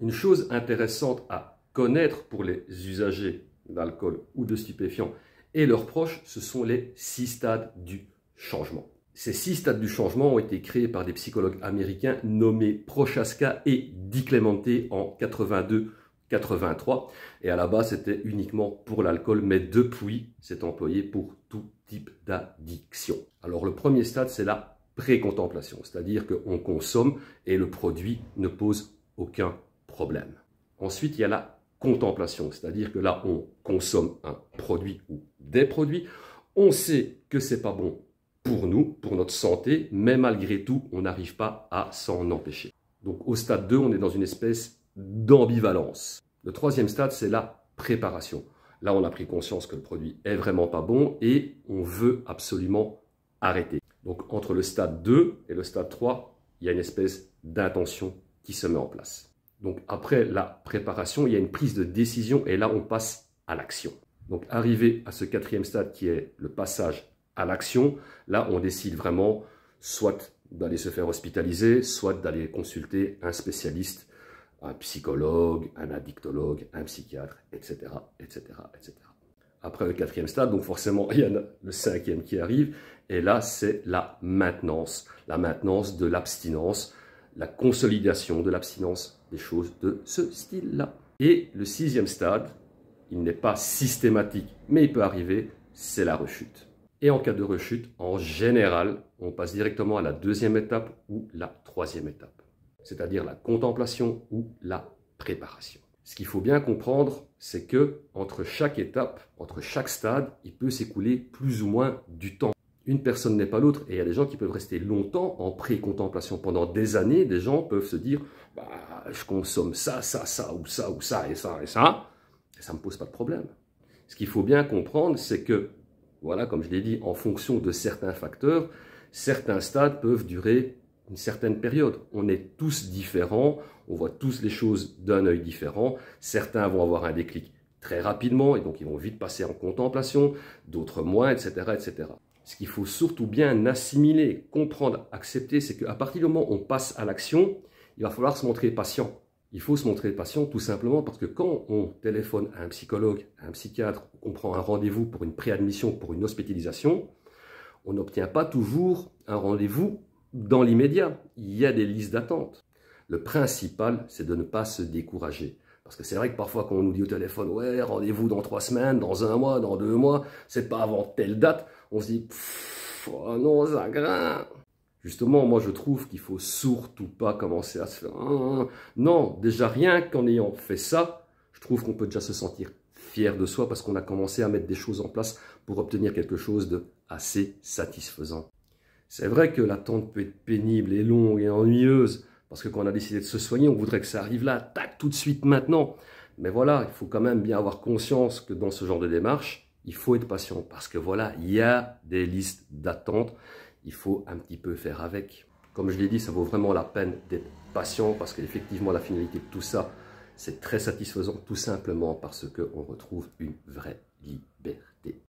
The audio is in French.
Une chose intéressante à connaître pour les usagers d'alcool ou de stupéfiants et leurs proches, ce sont les 6 stades du changement. Ces 6 stades du changement ont été créés par des psychologues américains nommés Prochaska et Di Clemente en 82-83. Et à la base, c'était uniquement pour l'alcool, mais depuis, c'est employé pour tout type d'addiction. Alors, le premier stade, c'est la pré-contemplation, c'est-à-dire qu'on consomme et le produit ne pose aucun problème. Ensuite, il y a la contemplation, c'est-à-dire que là, on consomme un produit ou des produits. On sait que c'est pas bon pour nous, pour notre santé, mais malgré tout, on n'arrive pas à s'en empêcher. Donc au stade 2, on est dans une espèce d'ambivalence. Le troisième stade, c'est la préparation. Là, on a pris conscience que le produit est vraiment pas bon et on veut absolument arrêter. Donc entre le stade 2 et le stade 3, il y a une espèce d'intention qui se met en place. Donc après la préparation, il y a une prise de décision et là, on passe à l'action. Donc arrivé à ce quatrième stade qui est le passage à l'action, là on décide vraiment soit d'aller se faire hospitaliser, soit d'aller consulter un spécialiste, un psychologue, un addictologue, un psychiatre, etc., etc., etc. Après le quatrième stade, donc forcément il y a le cinquième qui arrive, et là c'est la maintenance de l'abstinence, la consolidation de l'abstinence, des choses de ce style-là. Et le sixième stade, il n'est pas systématique, mais il peut arriver, c'est la rechute. Et en cas de rechute, en général, on passe directement à la deuxième étape ou la troisième étape, c'est-à-dire la contemplation ou la préparation. Ce qu'il faut bien comprendre, c'est que entre chaque étape, entre chaque stade, il peut s'écouler plus ou moins du temps. Une personne n'est pas l'autre, et il y a des gens qui peuvent rester longtemps en pré-contemplation. Pendant des années, des gens peuvent se dire bah, je consomme ça, ça, ça, ou ça, ou ça, et ça, et ça ne me pose pas de problème. Ce qu'il faut bien comprendre, c'est que voilà, comme je l'ai dit, en fonction de certains facteurs, certains stades peuvent durer une certaine période. On est tous différents, on voit tous les choses d'un œil différent. Certains vont avoir un déclic très rapidement et donc ils vont vite passer en contemplation, d'autres moins, etc., etc. Ce qu'il faut surtout bien assimiler, comprendre, accepter, c'est qu'à partir du moment où on passe à l'action, il va falloir se montrer patient. Il faut se montrer patient tout simplement parce que quand on téléphone à un psychologue, à un psychiatre, on prend un rendez-vous pour une préadmission, pour une hospitalisation, on n'obtient pas toujours un rendez-vous dans l'immédiat. Il y a des listes d'attente. Le principal, c'est de ne pas se décourager. Parce que c'est vrai que parfois quand on nous dit au téléphone, ouais, rendez-vous dans 3 semaines, dans 1 mois, dans 2 mois, c'est pas avant telle date, on se dit, oh non, ça grimpe. Justement, moi je trouve qu'il ne faut surtout pas commencer à se faire non, déjà rien qu'en ayant fait ça, je trouve qu'on peut déjà se sentir fier de soi parce qu'on a commencé à mettre des choses en place pour obtenir quelque chose de assez satisfaisant. C'est vrai que l'attente peut être pénible et longue et ennuyeuse parce que quand on a décidé de se soigner, on voudrait que ça arrive là, tac, tout de suite maintenant. Mais voilà, il faut quand même bien avoir conscience que dans ce genre de démarche, il faut être patient parce que voilà, il y a des listes d'attente. Il faut un petit peu faire avec. Comme je l'ai dit, ça vaut vraiment la peine d'être patient parce qu'effectivement, la finalité de tout ça, c'est très satisfaisant tout simplement parce qu'on retrouve une vraie liberté.